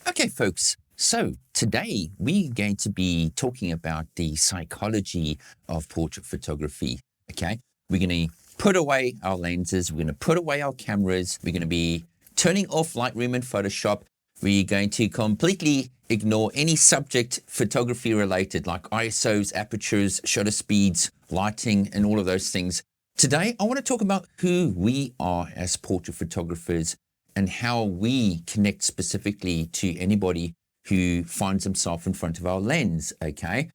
Okay, folks. So today we're going to be talking about the psychology of portrait photography. Okay, we're going to put away our lenses, we're going to put away our cameras, we're going to be turning off Lightroom and Photoshop. We're going to completely ignore any subject photography related, like ISOs, apertures, shutter speeds, lighting, and all of those things. Today, I want to talk about who we are as portrait photographers and how we connect specifically to anybody who finds himself in front of our lens, okay?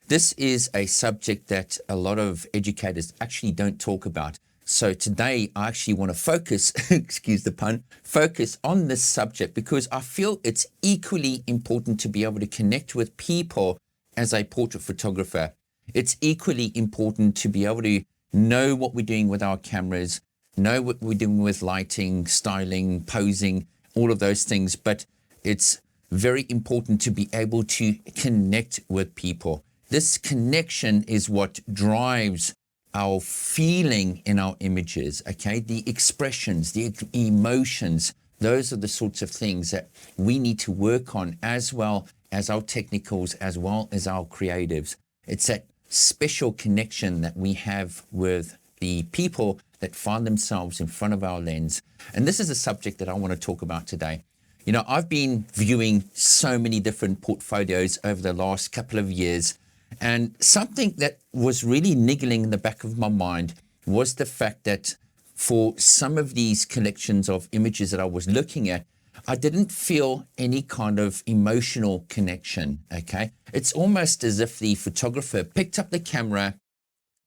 This is a subject that a lot of educators actually don't talk about. So today I actually want to focus, excuse the pun, focus on this subject because I feel it's equally important to be able to connect with people as a portrait photographer. It's equally important to be able to know what we're doing with our cameras, know what we're doing with lighting, styling, posing, all of those things. But it's very important to be able to connect with people. This connection is what drives our feeling in our images, okay? The expressions, the emotions, those are the sorts of things that we need to work on, as well as our technicals, as well as our creatives. It's that special connection that we have with the people that find themselves in front of our lens. And this is a subject that I want to talk about today. You know, I've been viewing so many different portfolios over the last couple of years, and something that was really niggling in the back of my mind was the fact that for some of these collections of images that I was looking at, I didn't feel any kind of emotional connection, okay? It's almost as if the photographer picked up the camera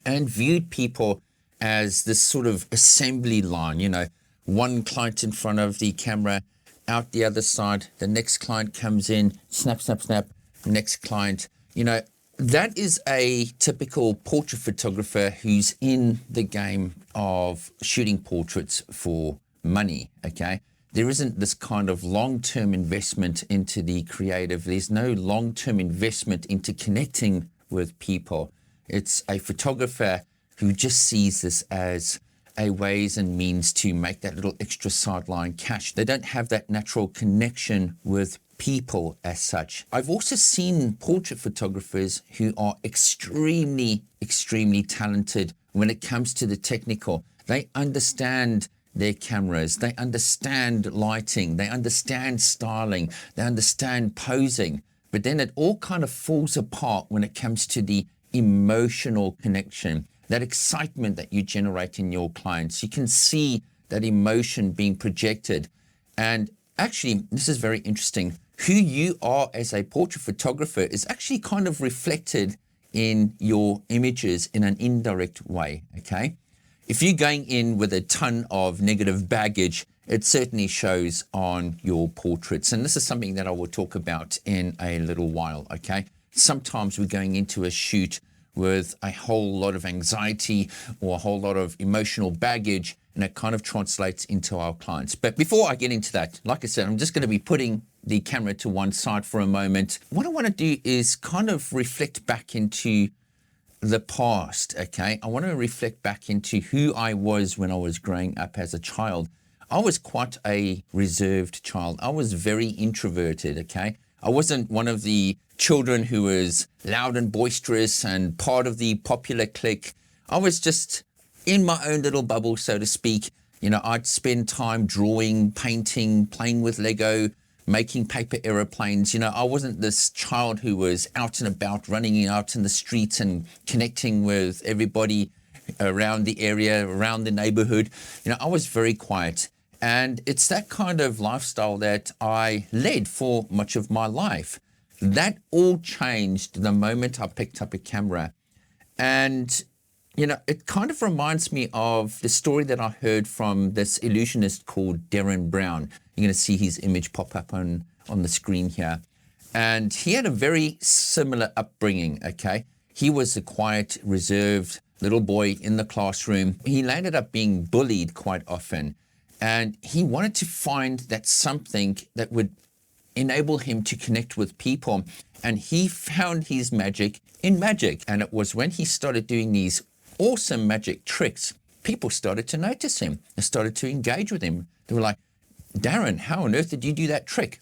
and viewed people as this sort of assembly line, you know, one client in front of the camera, out the other side, the next client comes in, snap, snap, snap, next client. You know, that is a typical portrait photographer who's in the game of shooting portraits for money, okay? There isn't this kind of long-term investment into the creative. There's no long-term investment into connecting with people. It's a photographer who just sees this as a ways and means to make that little extra sideline cash. They don't have that natural connection with people as such. I've also seen portrait photographers who are extremely, extremely talented when it comes to the technical. They understand their cameras, they understand lighting, they understand styling, they understand posing, but then it all kind of falls apart when it comes to the emotional connection, that excitement that you generate in your clients. You can see that emotion being projected. And actually, this is very interesting. Who you are as a portrait photographer is actually kind of reflected in your images in an indirect way, okay? If you're going in with a ton of negative baggage, it certainly shows on your portraits. And this is something that I will talk about in a little while, okay? Sometimes we're going into a shoot with a whole lot of anxiety or a whole lot of emotional baggage, and it kind of translates into our clients. But before I get into that, like I said, I'm just going to be putting the camera to one side for a moment. What I want to do is kind of reflect back into the past, okay? I want to reflect back into who I was when I was growing up as a child. I was quite a reserved child. I was very introverted, okay? I wasn't one of the children who was loud and boisterous and part of the popular clique. I was just in my own little bubble, so to speak. You know, I'd spend time drawing, painting, playing with Lego, making paper aeroplanes. You know, I wasn't this child who was out and about, running out in the streets and connecting with everybody around the area, around the neighborhood. You know, I was very quiet. And it's that kind of lifestyle that I led for much of my life. That all changed the moment I picked up a camera. And, you know, it kind of reminds me of the story that I heard from this illusionist called Darren Brown. You're going to see his image pop up on the screen here. And he had a very similar upbringing, okay? He was a quiet, reserved little boy in the classroom. He ended up being bullied quite often. And he wanted to find that something that would enable him to connect with people. And he found his magic in magic. And it was when he started doing these awesome magic tricks, people started to notice him and started to engage with him. They were like, Darren, how on earth did you do that trick?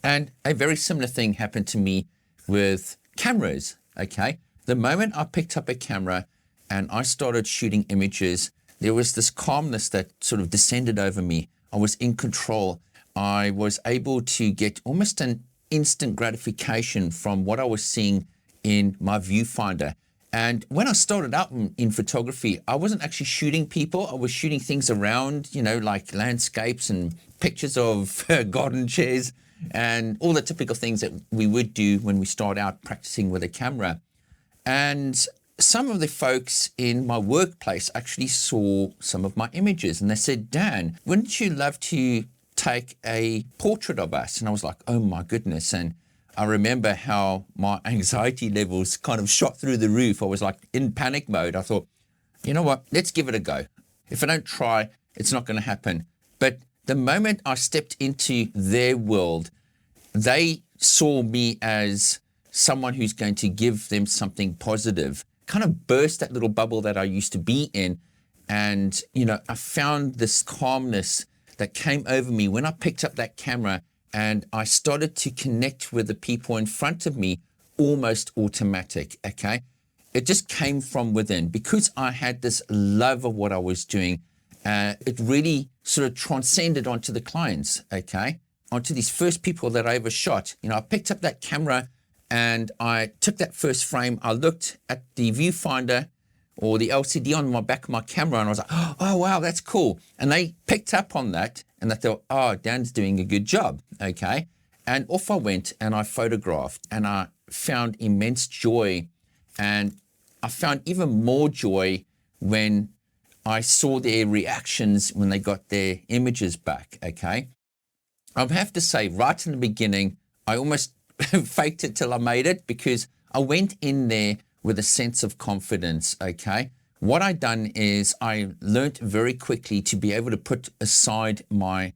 And a very similar thing happened to me with cameras, okay? The moment I picked up a camera and I started shooting images, there was this calmness that sort of descended over me. I was in control. I was able to get almost an instant gratification from what I was seeing in my viewfinder. And when I started out in photography, I wasn't actually shooting people. I was shooting things around, like landscapes and pictures of garden chairs and all the typical things that we would do when we start out practicing with a camera. And some of the folks in my workplace actually saw some of my images and they said, Dan, wouldn't you love to take a portrait of us? And I was like, oh my goodness. And I remember how my anxiety levels kind of shot through the roof. I was like in panic mode. I thought, you know what, let's give it a go. If I don't try, it's not going to happen. But the moment I stepped into their world, they saw me as someone who's going to give them something positive, kind of burst that little bubble that I used to be in. And, I found this calmness that came over me when I picked up that camera and I started to connect with the people in front of me almost automatic, okay? It just came from within because I had this love of what I was doing. It really sort of transcended onto the clients, okay? Onto these first people that I ever shot. I picked up that camera and I took that first frame. I looked at the viewfinder or the LCD on my back of my camera and I was like, oh, wow, that's cool. And they picked up on that and they thought, oh, Dan's doing a good job, okay? And off I went and I photographed and I found immense joy. And I found even more joy when I saw their reactions when they got their images back, okay? I have to say, right in the beginning, I almost faked it till I made it because I went in there with a sense of confidence, okay? What I done is I learned very quickly to be able to put aside my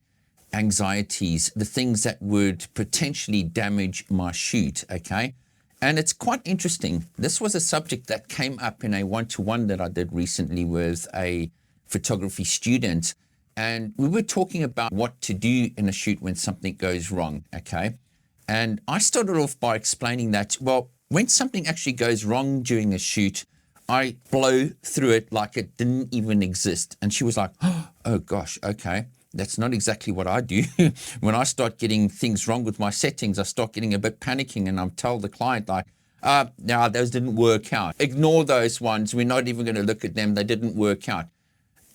anxieties, the things that would potentially damage my shoot, okay? And it's quite interesting. This was a subject that came up in a one-to-one that I did recently with a photography student. And we were talking about what to do in a shoot when something goes wrong, okay? And I started off by explaining that, well, when something actually goes wrong during a shoot, I blow through it like it didn't even exist. And she was like, oh gosh, okay. That's not exactly what I do. When I start getting things wrong with my settings, I start getting a bit panicking and I'm told the client like, no, those didn't work out. Ignore those ones. We're not even going to look at them. They didn't work out.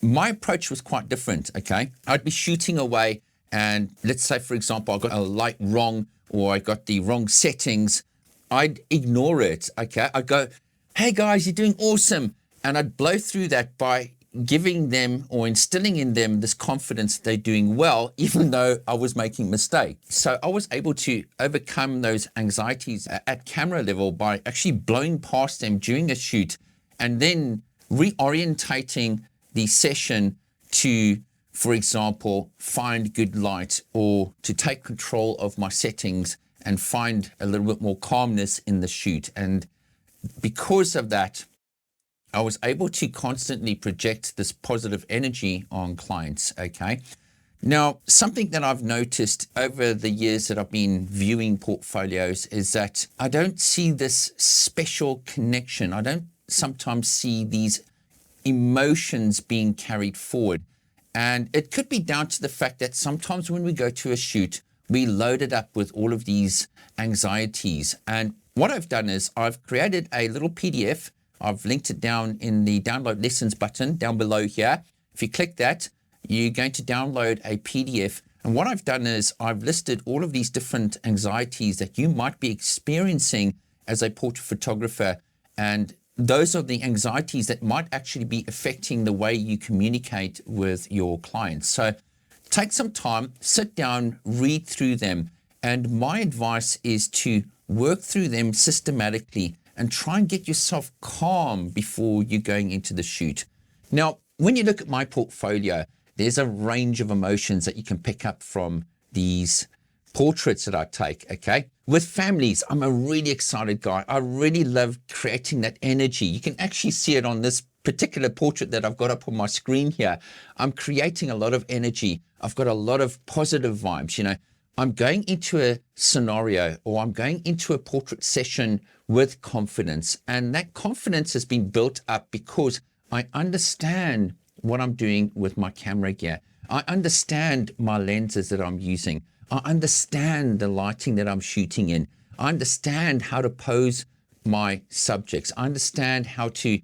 My approach was quite different, okay? I'd be shooting away and let's say, for example, I got a light wrong or I got the wrong settings. I'd ignore it, okay? I'd go, hey guys, you're doing awesome. And I'd blow through that by giving them or instilling in them this confidence that they're doing well, even though I was making mistakes. So I was able to overcome those anxieties at camera level by actually blowing past them during a shoot and then reorientating the session to, for example, find good light or to take control of my settings and find a little bit more calmness in the shoot. And because of that, I was able to constantly project this positive energy on clients, okay? Now, something that I've noticed over the years that I've been viewing portfolios is that I don't see this special connection. I don't sometimes see these emotions being carried forward. And it could be down to the fact that sometimes when we go to a shoot, we load it up with all of these anxieties. And what I've done is I've created a little PDF. I've linked it down in the download lessons button down below here. If you click that, you're going to download a PDF. And what I've done is I've listed all of these different anxieties that you might be experiencing as a portrait photographer. And those are the anxieties that might actually be affecting the way you communicate with your clients. So take some time, sit down, read through them. And my advice is to work through them systematically and try and get yourself calm before you're going into the shoot. Now, when you look at my portfolio, there's a range of emotions that you can pick up from these portraits that I take, okay? With families, I'm a really excited guy. I really love creating that energy. You can actually see it on this particular portrait that I've got up on my screen here. I'm creating a lot of energy. I've got a lot of positive vibes, I'm going into a scenario or I'm going into a portrait session with confidence. And that confidence has been built up because I understand what I'm doing with my camera gear. I understand my lenses that I'm using. I understand the lighting that I'm shooting in. I understand how to pose my subjects. I understand how to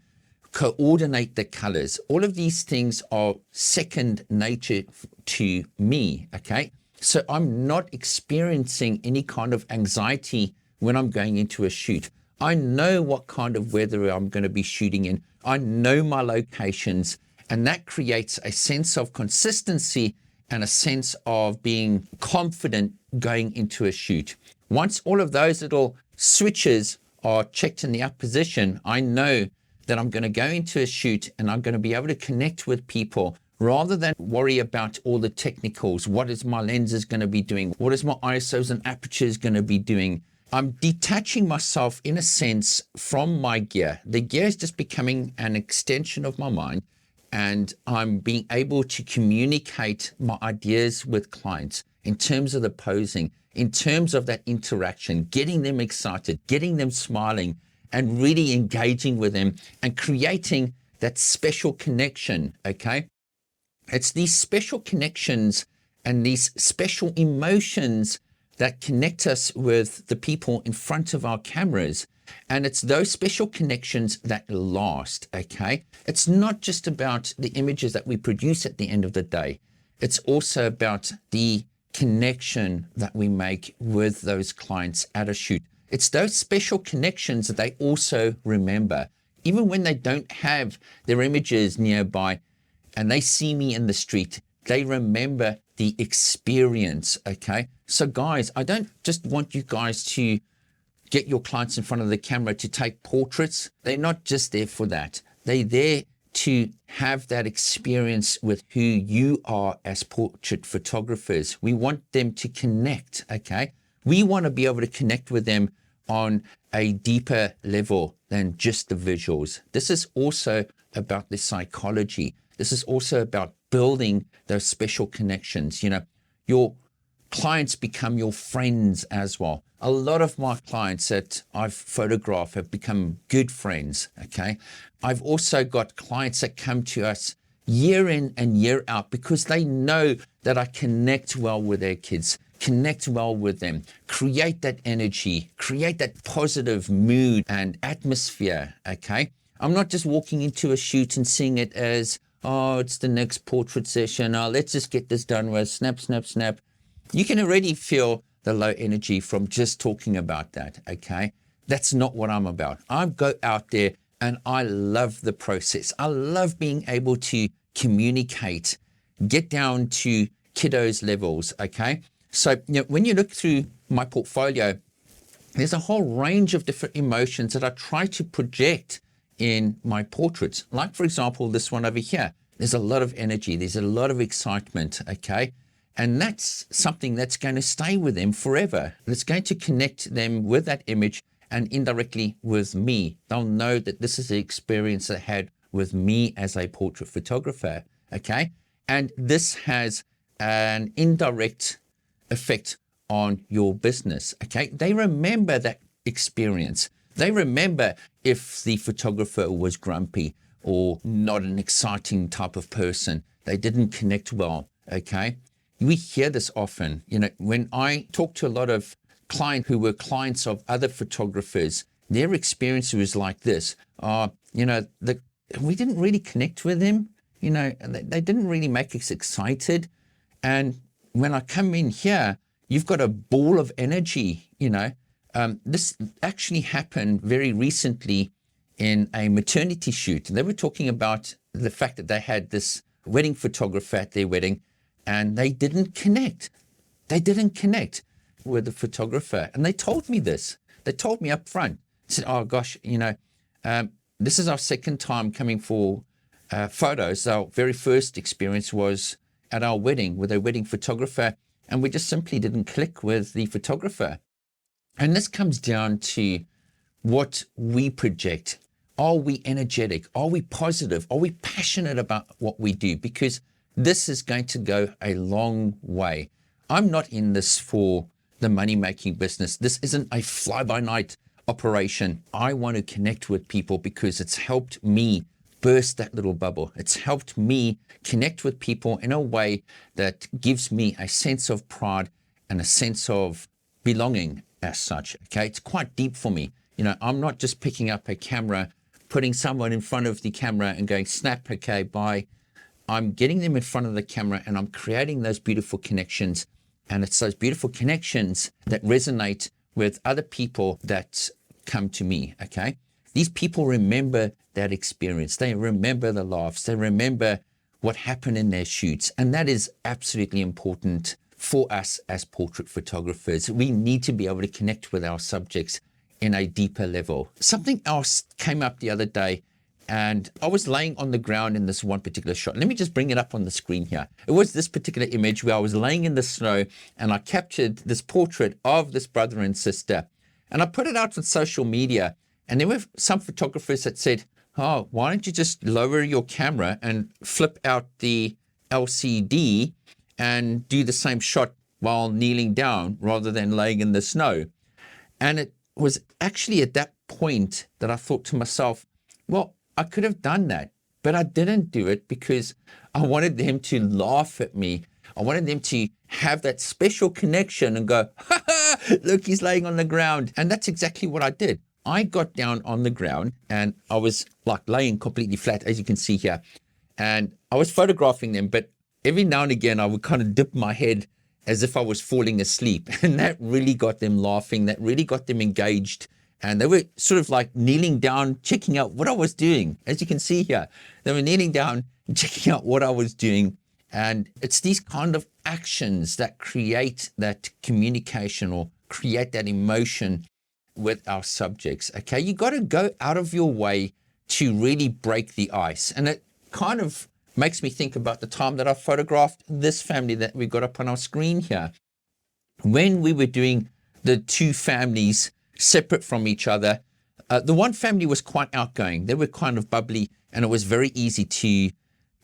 coordinate the colors. All of these things are second nature to me, okay? So I'm not experiencing any kind of anxiety when I'm going into a shoot. I know what kind of weather I'm going to be shooting in. I know my locations, and that creates a sense of consistency and a sense of being confident going into a shoot. Once all of those little switches are checked in the up position, I know that I'm going to go into a shoot and I'm going to be able to connect with people rather than worry about all the technicals. What is my lenses going to be doing? What is my ISOs and apertures going to be doing? I'm detaching myself in a sense from my gear. The gear is just becoming an extension of my mind, and I'm being able to communicate my ideas with clients in terms of the posing, in terms of that interaction, getting them excited, getting them smiling, and really engaging with them and creating that special connection, okay? It's these special connections and these special emotions that connect us with the people in front of our cameras. And it's those special connections that last, okay? It's not just about the images that we produce at the end of the day. It's also about the connection that we make with those clients at a shoot. It's those special connections that they also remember. Even when they don't have their images nearby and they see me in the street, they remember the experience, okay? So guys, I don't just want you guys to get your clients in front of the camera to take portraits. They're not just there for that. They're there to have that experience with who you are as portrait photographers. We want them to connect, okay? We want to be able to connect with them on a deeper level than just the visuals. This is also about the psychology. This is also about building those special connections. You know, your clients become your friends as well. A lot of my clients that I've photographed have become good friends, okay? I've also got clients that come to us year in and year out because they know that I connect well with their kids, connect well with them, create that energy, create that positive mood and atmosphere, okay? I'm not just walking into a shoot and seeing it as, oh, it's the next portrait session. Oh, let's just get this done with, snap, snap, snap. You can already feel the low energy from just talking about that, okay? That's not what I'm about. I go out there and I love the process. I love being able to communicate, get down to kiddos levels, okay? So you know, when you look through my portfolio, there's a whole range of different emotions that I try to project in my portraits. Like, for example, this one over here. There's a lot of energy. There's a lot of excitement, okay? And that's something that's going to stay with them forever. It's going to connect them with that image and indirectly with me. They'll know that this is the experience they had with me as a portrait photographer, okay? And this has an indirect effect on your business, okay? They remember that experience. They remember if the photographer was grumpy or not an exciting type of person. They didn't connect well, okay? We hear this often. You know, when I talk to a lot of clients who were clients of other photographers, their experience was like this. You know, we didn't really connect with them. You know, they didn't really make us excited. And when I come in here, you've got a ball of energy, you know. This actually happened very recently in a maternity shoot. They were talking about the fact that they had this wedding photographer at their wedding, and they didn't connect. They didn't connect with the photographer. And they told me this. They told me up front. They said, oh gosh, you know, this is our second time coming for photos. Our very first experience was at our wedding with a wedding photographer, and we just simply didn't click with the photographer. And this comes down to what we project. Are we energetic? Are we positive? Are we passionate about what we do? Because this is going to go a long way. I'm not in this for the money-making business. This isn't a fly-by-night operation. I want to connect with people because it's helped me burst that little bubble. It's helped me connect with people in a way that gives me a sense of pride and a sense of belonging as such. Okay, it's quite deep for me. I'm not just picking up a camera, putting someone in front of the camera and going, snap, okay, bye. I'm getting them in front of the camera and I'm creating those beautiful connections. And it's those beautiful connections that resonate with other people that come to me, okay? These people remember that experience. They remember the laughs. They remember what happened in their shoots. And that is absolutely important for us as portrait photographers. We need to be able to connect with our subjects in a deeper level. Something else came up the other day, and I was laying on the ground in this one particular shot. Let me just bring it up on the screen here. It was this particular image where I was laying in the snow and I captured this portrait of this brother and sister. And I put it out on social media. And there were some photographers that said, oh, why don't you just lower your camera and flip out the LCD and do the same shot while kneeling down rather than laying in the snow? And it was actually at that point that I thought to myself, well, I could have done that, but I didn't do it because I wanted them to laugh at me. I wanted them to have that special connection and go, ha ha, look, he's laying on the ground. And that's exactly what I did. I got down on the ground and I was like laying completely flat, as you can see here. And I was photographing them, but every now and again, I would kind of dip my head as if I was falling asleep. And that really got them laughing. That really got them engaged. And they were sort of like kneeling down, checking out what I was doing. As you can see here, they were kneeling down and checking out what I was doing. And it's these kind of actions that create that communication or create that emotion with our subjects. Okay, you got to go out of your way to really break the ice. And it kind of makes me think about the time that I photographed this family that we got up on our screen here. When we were doing the two families separate from each other, the one family was quite outgoing. They were kind of bubbly, and it was very easy to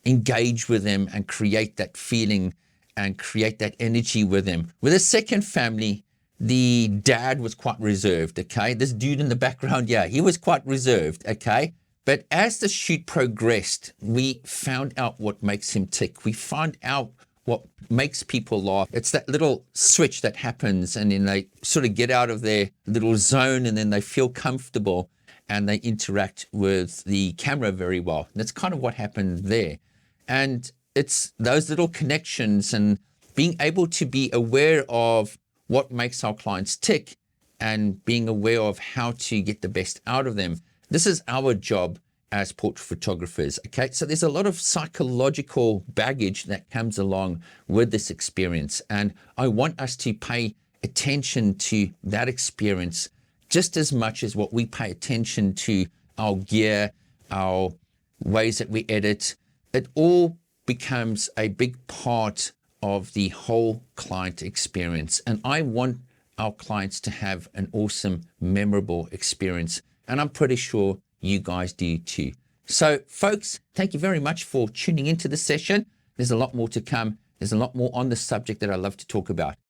engage with them and create that feeling and create that energy with them. With the second family, the dad was quite reserved, okay? This dude in the background, yeah, he was quite reserved, okay? But as the shoot progressed, we found out what makes him tick. We found out what makes people laugh. It's that little switch that happens, and then they sort of get out of their little zone, and then they feel comfortable and they interact with the camera very well. And that's kind of what happened there. And it's those little connections and being able to be aware of what makes our clients tick and being aware of how to get the best out of them. This is our job as portrait photographers, okay? So there's a lot of psychological baggage that comes along with this experience. And I want us to pay attention to that experience just as much as what we pay attention to our gear, our ways that we edit. It all becomes a big part of the whole client experience. And I want our clients to have an awesome, memorable experience. And I'm pretty sure you guys do too. So folks, thank you very much for tuning into the session. There's a lot more to come. There's a lot more on the subject that I love to talk about.